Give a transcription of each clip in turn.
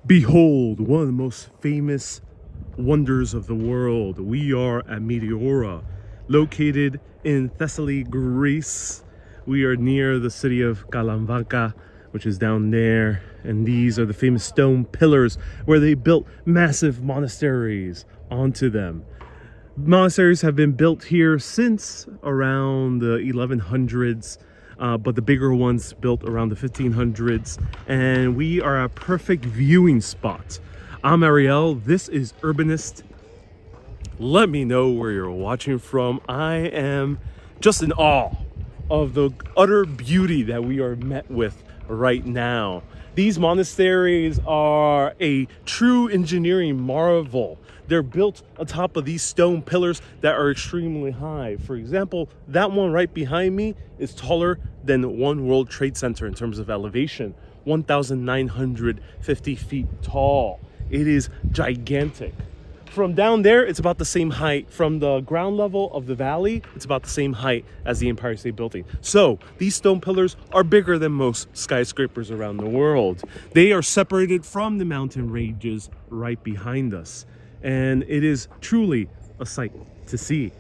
Behold, one of the most famous wonders of the world. We are at Meteora, located in Thessaly, Greece. We are near the city of Kalamvaka, which is down there. And these are the famous stone pillars where they built massive monasteries onto them. Monasteries have been built here since around the 1100s, but the bigger ones built around the 1500s, and we are a perfect viewing spot. I'm Ariel, this is Urbanist. Let me know where you're watching from. I am just in awe of the utter beauty that we are met with right now. These monasteries are a true engineering marvel. They're built on top of these stone pillars that are extremely high. For example, that one right behind me is taller than One World Trade Center in terms of elevation, 1,950 feet tall. It is gigantic. From down there, it's about the same height. From the ground level of the valley, it's about the same height as the Empire State Building. So these stone pillars are bigger than most skyscrapers around the world. They are separated from the mountain ranges right behind us. And it is truly a sight to see.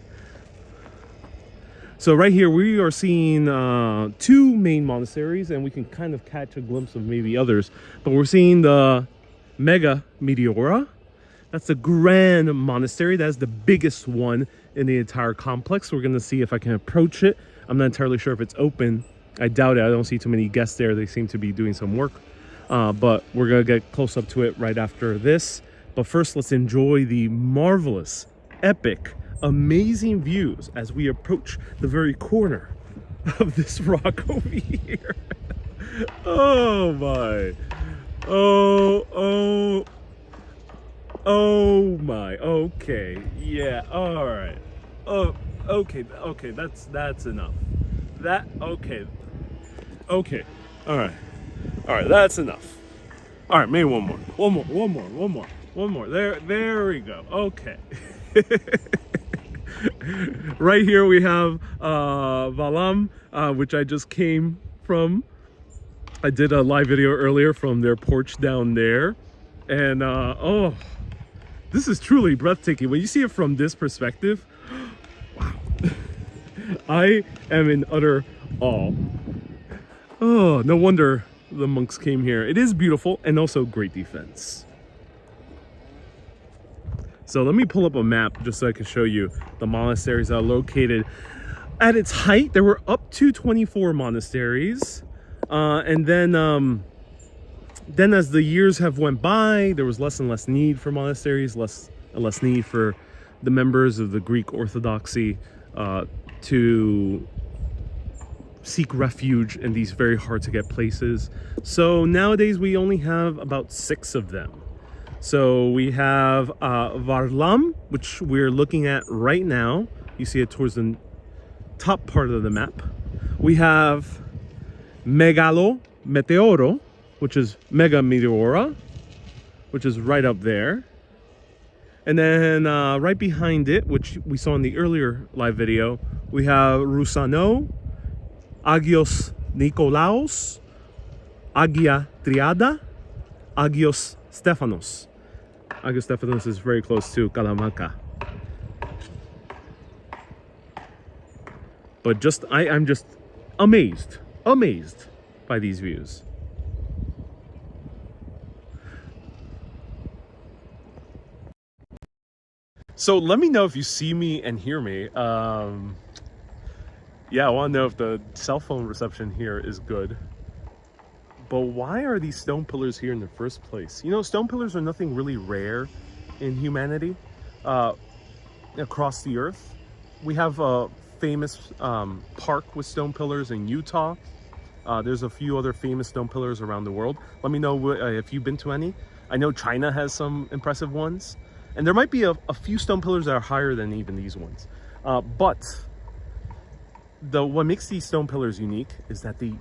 So right here, we are seeing two main monasteries, and we can kind of catch a glimpse of maybe others. But we're seeing the Mega Meteora. That's the grand monastery. That's the biggest one in the entire complex. We're going to see if I can approach it. I'm not entirely sure if it's open. I doubt it. I don't see too many guests there. They seem to be doing some work. But we're going to get close up to it right after this. But first, let's enjoy the marvelous, epic, amazing views as we approach the very corner of this rock over here. Oh my. Oh my. Okay. Yeah. All right. Oh, okay. Okay. That's enough. Okay. Okay. All right. All right. That's enough. All right. Maybe one more. There we go. Okay. Right here we have Valam, which I just came from. I did a live video earlier from their porch down there, and oh, this is truly breathtaking. When you see it from this perspective, wow, I am in utter awe. Oh, no wonder the monks came here. It is beautiful and also great defense. So let me pull up a map just so I can show you the monasteries that are located. At its height, there were up to 24 monasteries. And then as the years have went by, there was less and less need for monasteries, less and less need for the members of the Greek Orthodoxy to seek refuge in these very hard to get places. So nowadays we only have about 6 of them. So we have Varlam, which we're looking at right now. You see it towards the top part of the map. We have Meteoro, which is Mega Meteora, which is right up there. And then right behind it, which we saw in the earlier live video, we have Rusano, Agios Nikolaos, Agia Triada, Agios Stephanos. Agios Stephanos is very close to Kalamaka. But I'm just amazed by these views. So let me know if you see me and hear me. Yeah, I want to know if the cell phone reception here is good. But why are these stone pillars here in the first place? You know, stone pillars are nothing really rare in humanity across the earth. We have a famous park with stone pillars in Utah. There's a few other famous stone pillars around the world. Let me know if you've been to any. I know China has some impressive ones. And there might be a few stone pillars that are higher than even these ones. But what makes these stone pillars unique is that they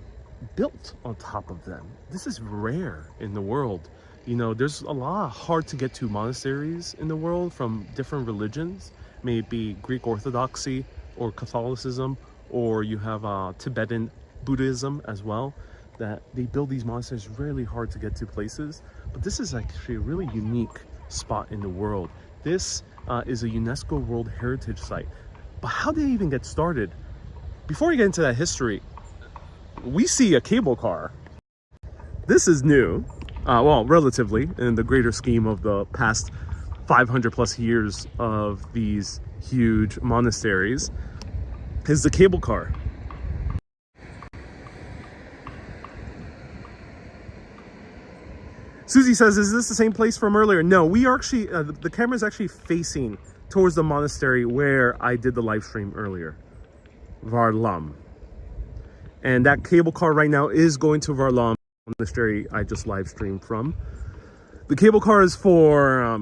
built on top of them. This is rare in the world. You know, there's a lot of hard to get to monasteries in the world from different religions. May it be Greek Orthodoxy or Catholicism, or you have Tibetan Buddhism as well. that they build these monasteries really hard to get to places, but this is actually a really unique spot in the world. This is a UNESCO World Heritage Site. But how did it even get started? Before we get into that history, we see a cable car. This is new, well, relatively, in the greater scheme of the past 500 plus years of these huge monasteries, is the cable car. Susie says, is this the same place from earlier? No, we are actually, the camera is actually facing towards the monastery where I did the live stream earlier, Varlam. And that cable car right now is going to Varlam monastery I just live streamed from. The cable car is for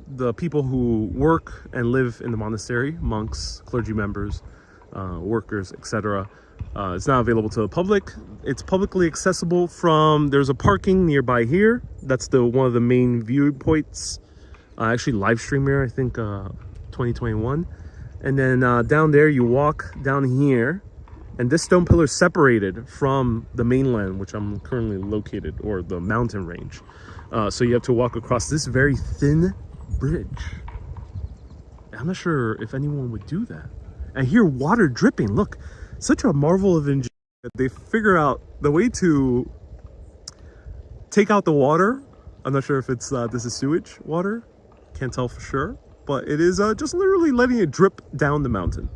the people who work and live in the monastery, monks, clergy members, workers, etc. It's not available to the public. It's publicly accessible from, there's a parking nearby here. That's one of the main viewpoints. Actually live stream here, I think 2021. And then down there you walk down here, and this stone pillar is separated from the mainland, which I'm currently located, or the mountain range. So you have to walk across this very thin bridge. I'm not sure if anyone would do that. And here, water dripping. Look, such a marvel of engineering that they figure out the way to take out the water. I'm not sure if it's this is sewage water. Can't tell for sure, but it is just literally letting it drip down the mountain.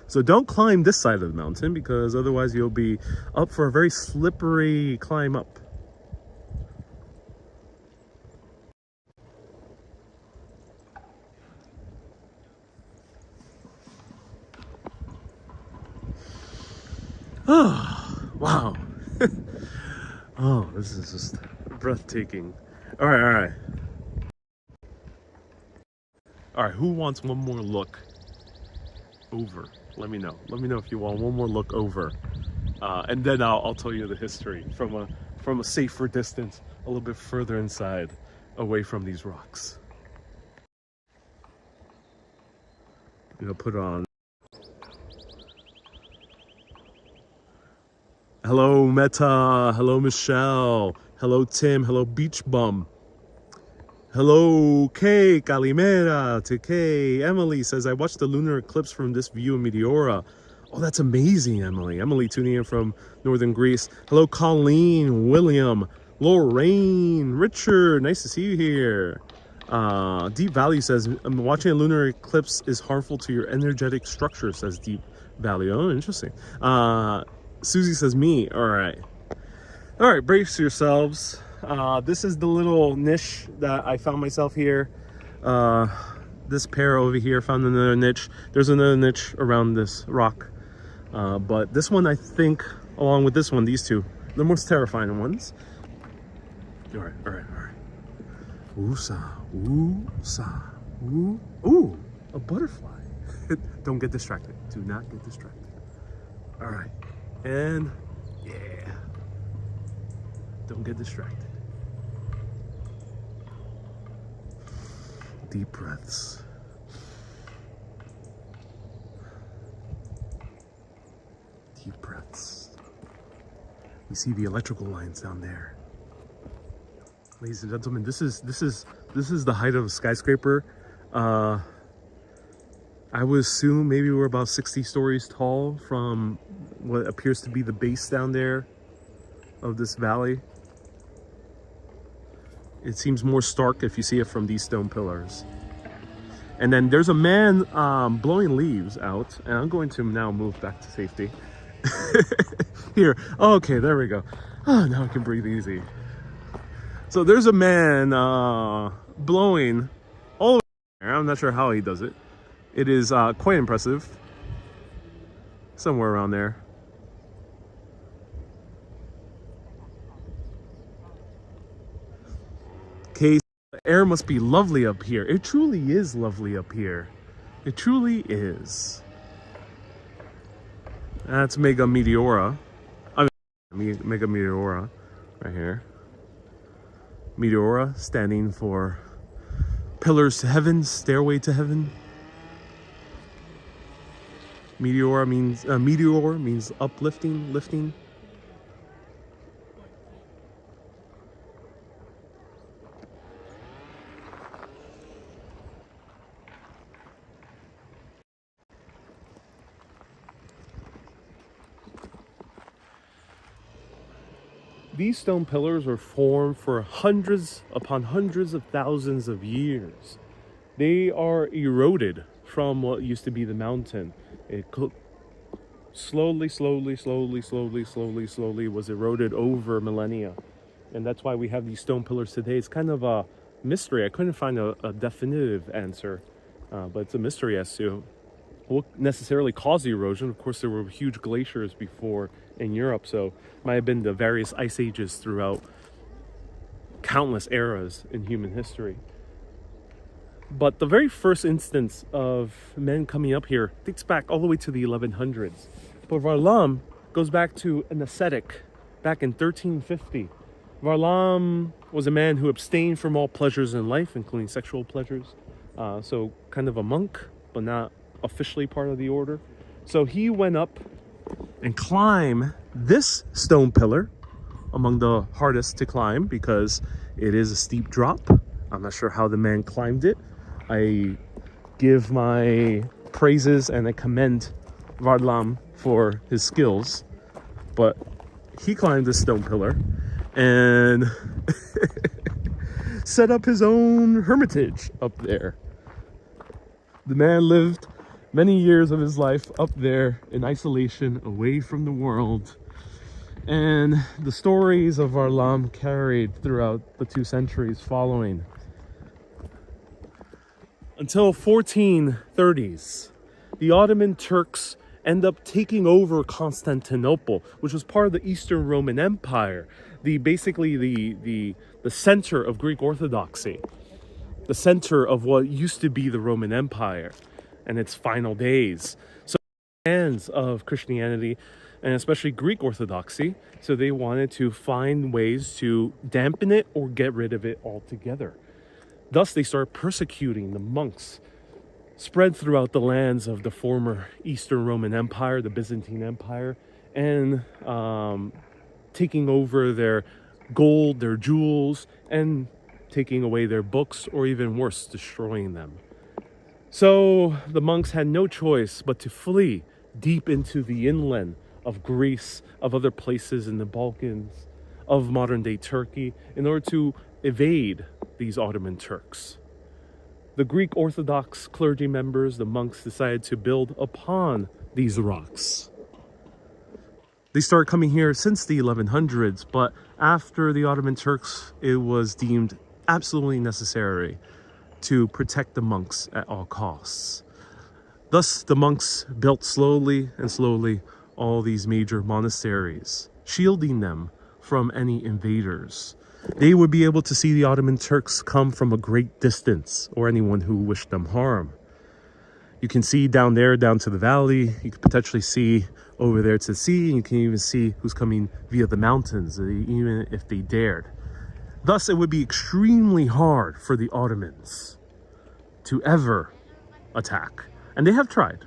So don't climb this side of the mountain, because otherwise you'll be up for a very slippery climb up. Oh, wow. Oh, this is just breathtaking. All right. All right, who wants one more look over? Let me know. Let me know if you want one more look over. And then I'll tell you the history from a safer distance, a little bit further inside, away from these rocks. I'm gonna put on. Hello, Meta. Hello, Michelle. Hello, Tim. Hello, Beach Bum. Hello, Kay. Calimera to Kay. Emily says, I watched the lunar eclipse from this view in Meteora. Oh, that's amazing, Emily. Emily tuning in from northern Greece. Hello, Colleen, William, Lorraine, Richard. Nice to see you here. Deep Value says, watching a lunar eclipse is harmful to your energetic structure, says Deep Value. Oh, interesting. Susie says, me. All right, brace yourselves. This is the little niche that I found myself here. This pair over here found another niche. There's another niche around this rock. But this one, I think, along with this one, these two, the most terrifying ones. All right. Ooh-sa, ooh-sa, ooh. Ooh, a butterfly. Don't get distracted. Do not get distracted. All right. And yeah, don't get distracted. Deep breaths. Deep breaths. You see the electrical lines down there. Ladies and gentlemen, this is the height of a skyscraper. I would assume maybe we're about 60 stories tall from what appears to be the base down there of this valley. It seems more stark if you see it from these stone pillars. And then there's a man blowing leaves out, and I'm going to now move back to safety. Here, okay, there we go. Oh, now I can breathe easy. So there's a man blowing all over there. I'm not sure how he does it. It is quite impressive. Somewhere around there. Okay, the air must be lovely up here. It truly is lovely up here. It truly is. That's Mega Meteora. I mean, Mega Meteora right here. Meteora standing for Pillars to Heaven, Stairway to Heaven. Meteor means uplifting, lifting. these stone pillars were formed for hundreds upon hundreds of thousands of years. They are eroded from what used to be the mountain. It slowly was eroded over millennia. And that's why we have these stone pillars today. It's kind of a mystery. I couldn't find a definitive answer, but it's a mystery as to what necessarily caused the erosion. Of course, there were huge glaciers before in Europe, so it might have been the various ice ages throughout countless eras in human history. But the very first instance of men coming up here dates back all the way to the 1100s. But Varlam goes back to an ascetic back in 1350. Varlam was a man who abstained from all pleasures in life, including sexual pleasures. So kind of a monk, but not officially part of the order. So he went up and climbed this stone pillar, among the hardest to climb because it is a steep drop. I'm not sure how the man climbed it. I give my praises and I commend Varlam for his skills, but he climbed this stone pillar and set up his own hermitage up there. The man lived many years of his life up there in isolation, away from the world. And the stories of Varlam carried throughout the 2 centuries following. Until 1430s, the Ottoman Turks end up taking over Constantinople, which was part of the Eastern Roman Empire, basically the center of Greek Orthodoxy, the center of what used to be the Roman Empire and its final days. So fans of Christianity and especially Greek Orthodoxy, so they wanted to find ways to dampen it or get rid of it altogether. Thus, they started persecuting the monks spread throughout the lands of the former Eastern Roman Empire, the Byzantine Empire, and taking over their gold, their jewels, and taking away their books, or even worse, destroying them. So the monks had no choice but to flee deep into the inland of Greece, of other places in the Balkans, of modern-day Turkey, in order to evade these Ottoman Turks. The Greek Orthodox clergy members, the monks, decided to build upon these rocks. They started coming here since the 1100s, but after the Ottoman Turks, it was deemed absolutely necessary to protect the monks at all costs. Thus, the monks built slowly and slowly all these major monasteries, shielding them from any invaders. They would be able to see the Ottoman Turks come from a great distance, or anyone who wished them harm. You can see down there, down to the valley. You could potentially see over there to the sea, and you can even see who's coming via the mountains, even if they dared. Thus, it would be extremely hard for the Ottomans to ever attack. And they have tried.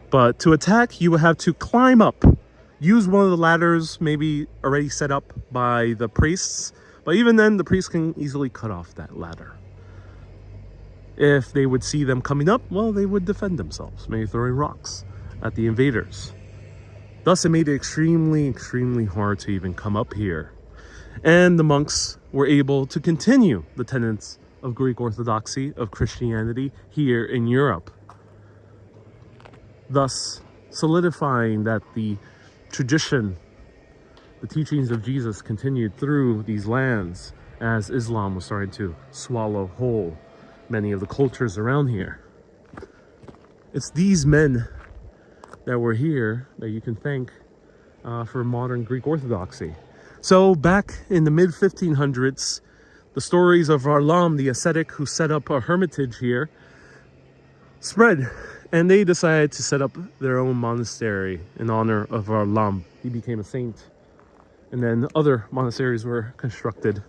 But to attack, you would have to climb up. Use one of the ladders maybe already set up by the priests. But even then, the priests can easily cut off that ladder. If they would see them coming up, well, they would defend themselves, maybe throwing rocks at the invaders. Thus, it made it extremely, extremely hard to even come up here. And the monks were able to continue the tenets of Greek Orthodoxy, of Christianity, here in Europe. Thus, solidifying that the tradition, the teachings of Jesus continued through these lands as Islam was starting to swallow whole many of the cultures around here. It's these men that were here that you can thank for modern Greek Orthodoxy. So back in the mid-1500s, the stories of Varlam, the ascetic who set up a hermitage here, spread, and they decided to set up their own monastery in honor of Varlam. He became a saint. And then other monasteries were constructed,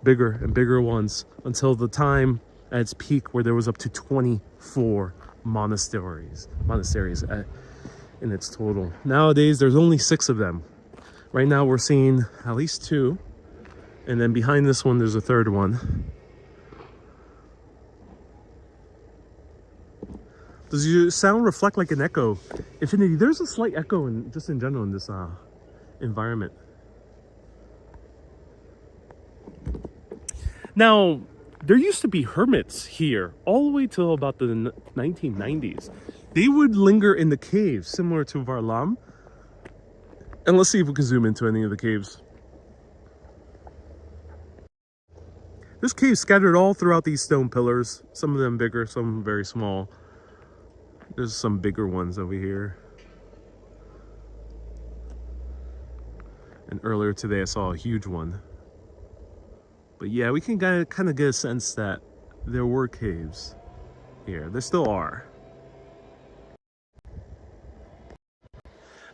bigger and bigger ones, until the time at its peak where there was up to 24 monasteries in its total. Nowadays, there's only 6 of them. Right now, we're seeing at least 2. And then behind this one, there's a 3rd one. Does your sound reflect like an echo? Infinity, there's a slight echo just in general in this environment. Now, there used to be hermits here all the way till about the 1990s. They would linger in the caves, similar to Varlam. And let's see if we can zoom into any of the caves. There's caves scattered all throughout these stone pillars. Some of them bigger, some very small. There's some bigger ones over here. And earlier today I saw a huge one. But yeah, we can kind of get a sense that there were caves here. There still are.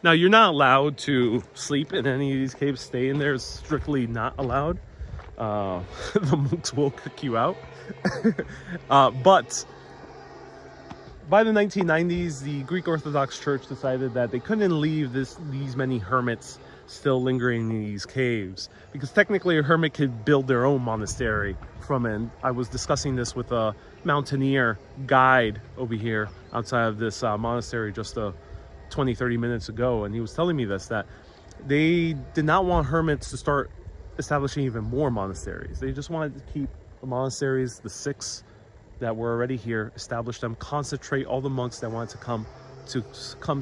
Now, you're not allowed to sleep in any of these caves. Stay in there is strictly not allowed. The monks will kick you out. But by the 1990s, the Greek Orthodox Church decided that they couldn't leave these many hermits still lingering in these caves, because technically a hermit could build their own monastery from it. And I was discussing this with a mountaineer guide over here outside of this monastery just 20-30 minutes ago, and he was telling me this, that they did not want hermits to start establishing even more monasteries. They just wanted to keep the monasteries, the 6 that were already here, establish them, concentrate all the monks that wanted to come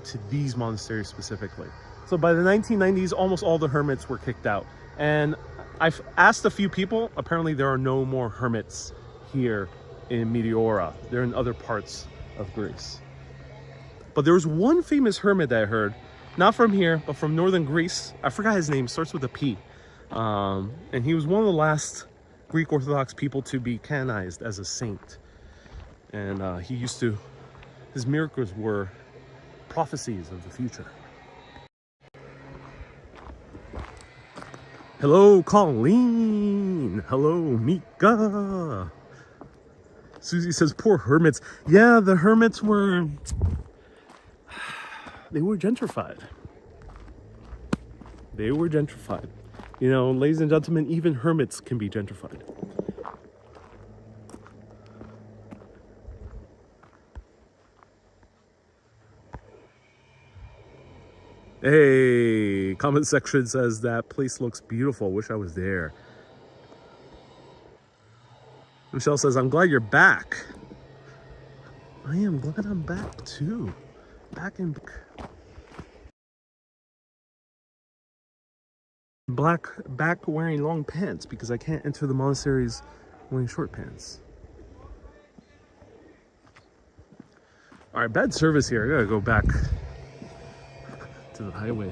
to these monasteries specifically. So by the 1990s, almost all the hermits were kicked out. And I've asked a few people, apparently there are no more hermits here in Meteora. They're in other parts of Greece. But there was one famous hermit that I heard, not from here, but from northern Greece. I forgot his name, starts with a P. And he was one of the last Greek Orthodox people to be canonized as a saint. And his miracles were prophecies of the future. Hello, Colleen. Hello, Mika. Susie says, poor hermits. Yeah, the hermits were gentrified. They were gentrified. You know, ladies and gentlemen, even hermits can be gentrified. Hey, comment section says that place looks beautiful. Wish I was there. Michelle says, I'm glad you're back. I am glad I'm back too. Back wearing long pants because I can't enter the monasteries wearing short pants. All right, bad service here. I gotta go back to the highway.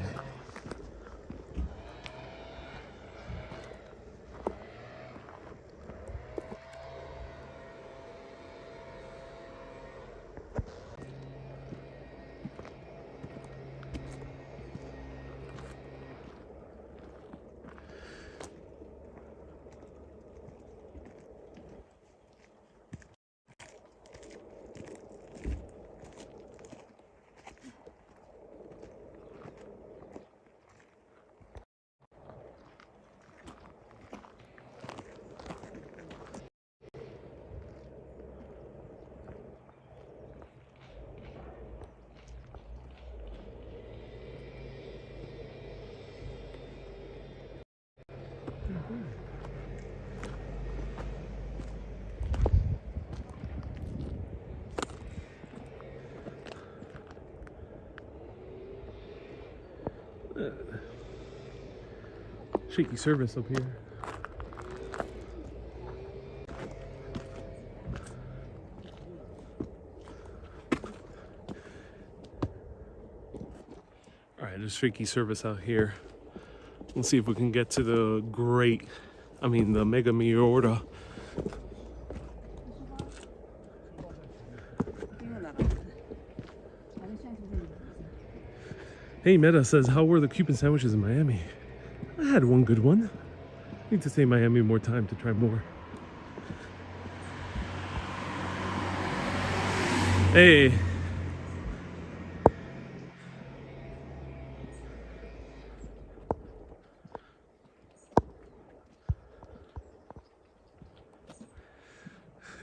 Shaky service up here. All right, there's shaky service out here. Let's see if we can get to the the Mega Meteora. Hey, Meta says, how were the Cuban sandwiches in Miami? I had one good one. Need to stay in Miami more time to try more. Hey.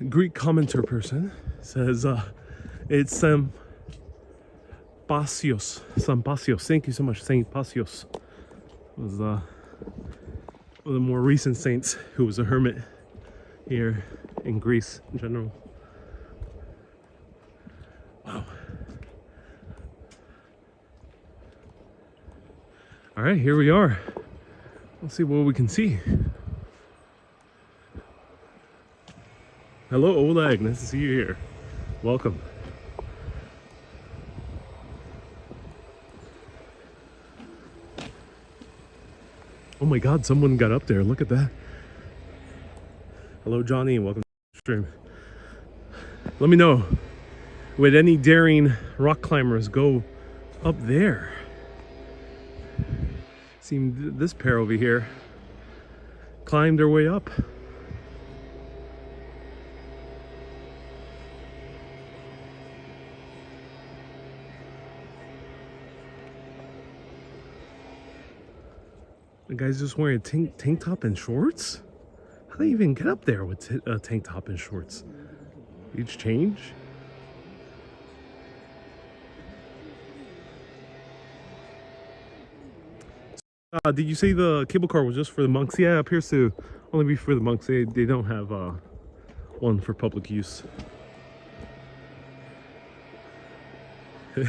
Greek commenter person says, it's Saint Pasios. Thank you so much, Saint Pasios. Was one of the more recent saints who was a hermit here in Greece in general. Wow. All right, here we are. Let's see what we can see. Hello, Oleg. Nice to see you here. Welcome. Oh my God, someone got up there. Look at that. Hello, Johnny, and welcome to the stream. Let me know, would any daring rock climbers go up there? Seemed this pair over here climbed their way up. The guy's just wearing a tank top and shorts? How do they even get up there with a tank top and shorts? Each change? Did you say the cable car was just for the monks? Yeah, it appears to only be for the monks. They don't have one for public use.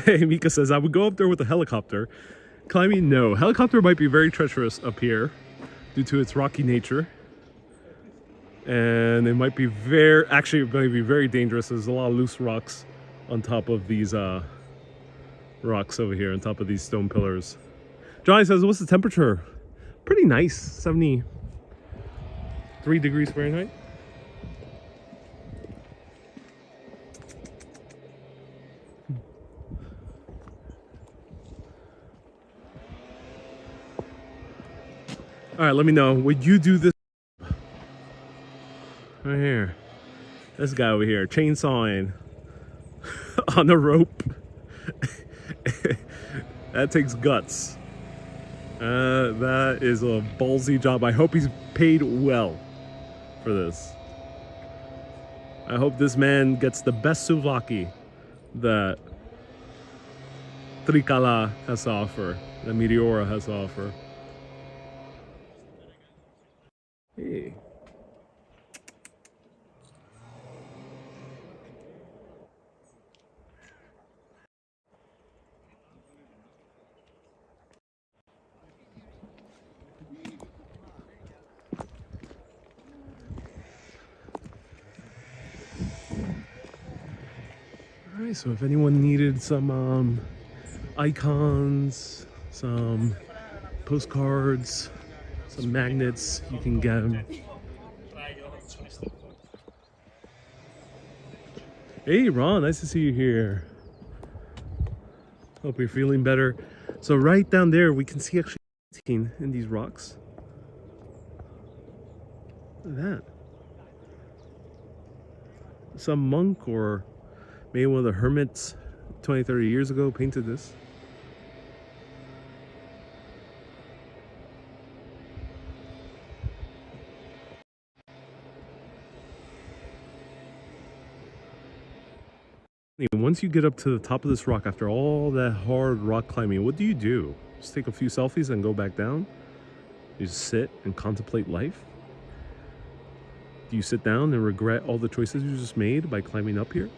Hey, Mika says, I would go up there with a helicopter. Climbing, no. Helicopter might be very treacherous up here due to its rocky nature. And it might be actually it might be very dangerous. There's a lot of loose rocks on top of these rocks over here, on top of these stone pillars. Johnny says, what's the temperature? Pretty nice, 73 degrees Fahrenheit. All right, let me know. Would you do this? Right here. This guy over here, chainsawing on a rope. That takes guts. That is a ballsy job. I hope he's paid well for this. I hope this man gets the best souvlaki that Trikala has to offer, that Meteora has to offer. Hey. Alright, so if anyone needed some icons, some postcards, some magnets, you can get them. Hey Ron, nice to see you here. Hope you're feeling better. So right down there we can see actually in these rocks. Look at that. Some monk or maybe one of the hermits 20-30 years ago painted this. Once you get up to the top of this rock after all that hard rock climbing, what do you do? Just take a few selfies and go back down? You just sit and contemplate life? Do you sit down and regret all the choices you just made by climbing up here?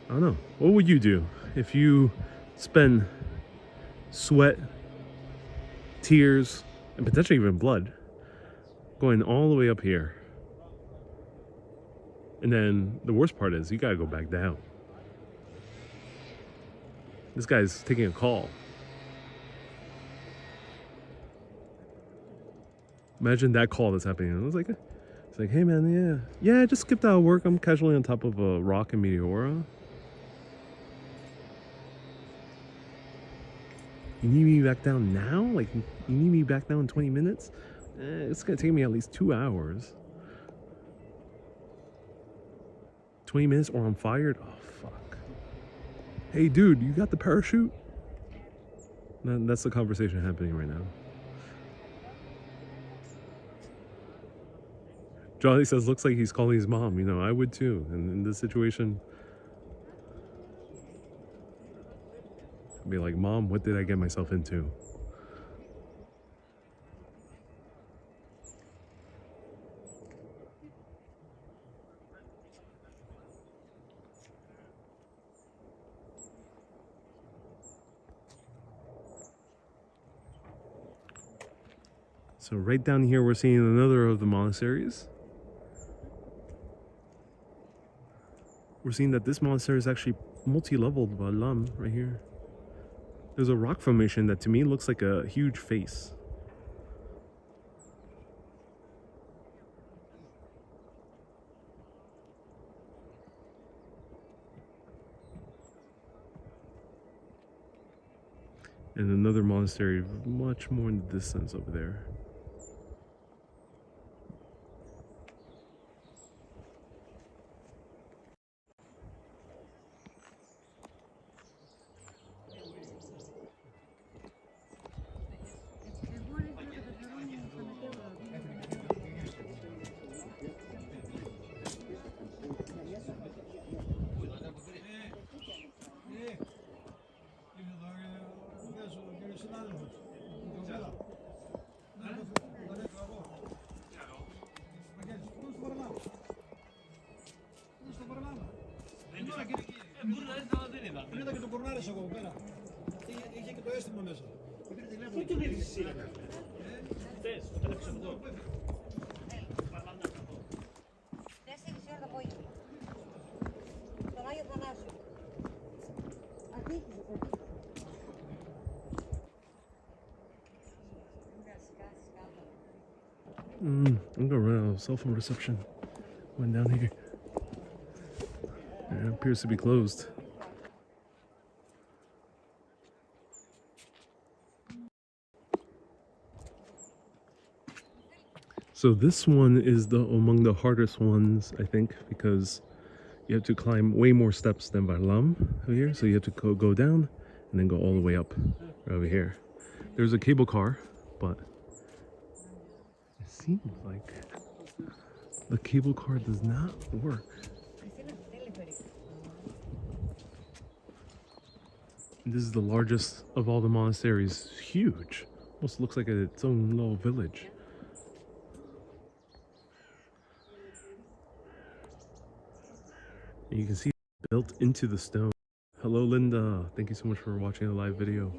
I don't know. What would you do if you spend sweat, tears, and potentially even blood going all the way up here? And then the worst part is you gotta go back down. This guy's taking a call. Imagine that call that's happening. It's like, hey man, yeah, I just skipped out of work. I'm casually on top of a rock in Meteora. You need me back down now? Like, you need me back down in 20 minutes? It's gonna take me at least 2 hours. 20 minutes or I'm fired? Oh, fuck. Hey dude, you got the parachute? That's the conversation happening right now. Johnny says, looks like he's calling his mom. You know, I would too. And in this situation, I'd be like, Mom, what did I get myself into? So right down here, we're seeing another of the monasteries. We're seeing that this monastery is actually multi-leveled by Lam right here. There's a rock formation that to me looks like a huge face. And another monastery much more in the distance over there. I'm gonna run out of cell phone reception. Went down here. It appears to be closed. So this one is among the hardest ones, I think, because you have to climb way more steps than Varlam over here. So you have to go down and then go all the way up over here. There's a cable car, but it seems like the cable car does not work. This is the largest of all the monasteries. It's huge. Almost looks like its own little village. And you can see it built into the stone. Hello, Linda. Thank you so much for watching the live video.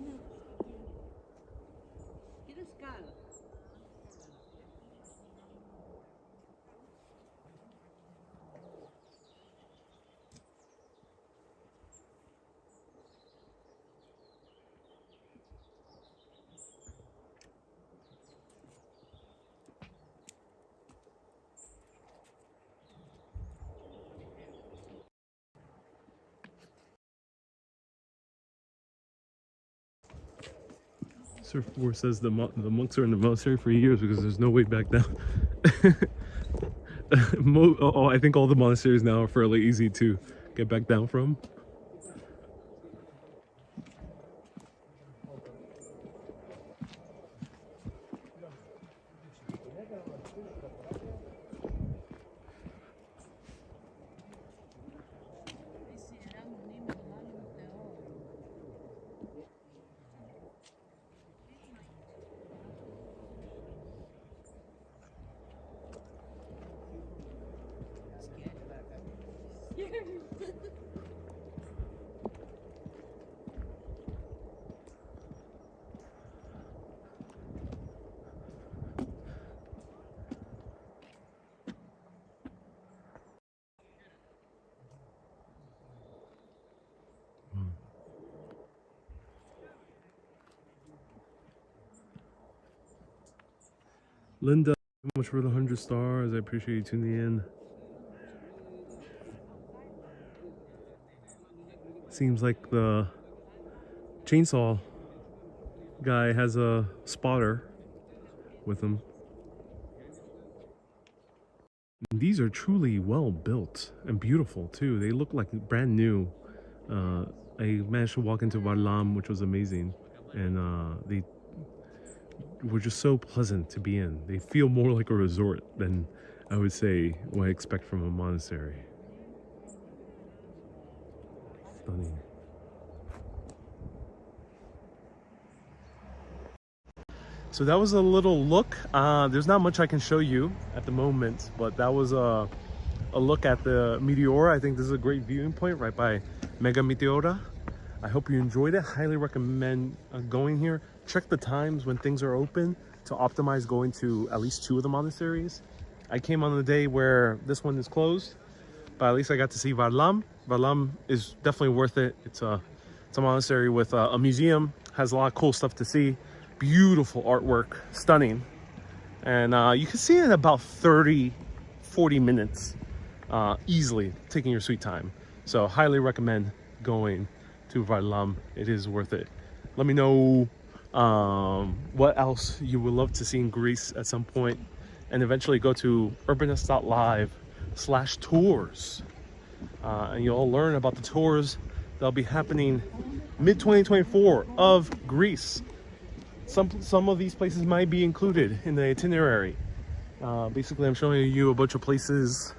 Surf 4 says the monks are in the monastery for years because there's no way back down. I think all the monasteries now are fairly easy to get back down from. Linda, thank you so much for the 100 stars. I appreciate you tuning in. Seems like the chainsaw guy has a spotter with him. And these are truly well built and beautiful too. They look like brand new. I managed to walk into Varlam, which was amazing, and they were just so pleasant to be in. They feel more like a resort than I would say what I expect from a monastery. Stunning. So that was a little look. There's not much I can show you at the moment, but that was a look at the Meteora. I think this is a great viewing point right by Mega Meteora. I hope you enjoyed it. Highly recommend going here. Check the times when things are open. to optimize going to at least 2 of the monasteries. I came on the day where this one is closed, but at least I got to see Varlam. Varlam is definitely worth it. It's a monastery with a museum, has a lot of cool stuff to see, beautiful artwork, stunning, and you can see it in about 30-40 minutes easily, taking your sweet time. So highly recommend going to Varlam. It is worth it. Let me know what else you would love to see in Greece at some point, and eventually go to urbanist.live/tours, and you'll learn about the tours that'll be happening mid-2024 of Greece. Some of these places might be included in the itinerary. Basically, I'm showing you a bunch of places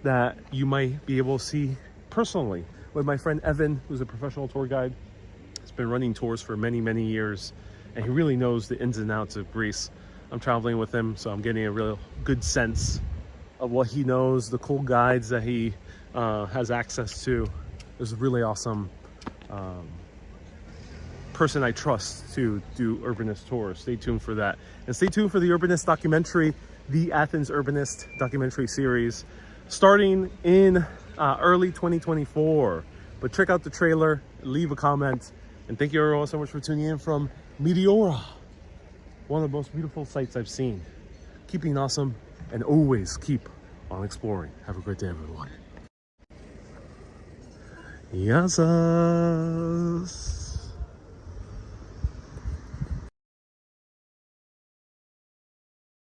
that you might be able to see personally with my friend Evan, who's a professional tour guide. He's been running tours for many years, and he really knows the ins and outs of Greece. I'm traveling with him, so I'm getting a real good sense of what he knows, the cool guides that he has access to. There's a really awesome person I trust to do Urbanist tours. Stay tuned for that. And stay tuned for the Urbanist documentary, the Athens Urbanist documentary series, starting in early 2024. But check out the trailer, leave a comment, and thank you everyone so much for tuning in from Meteora, one of the most beautiful sights I've seen. Keep being awesome, and always keep on exploring. Have a great day, everyone. Yasa.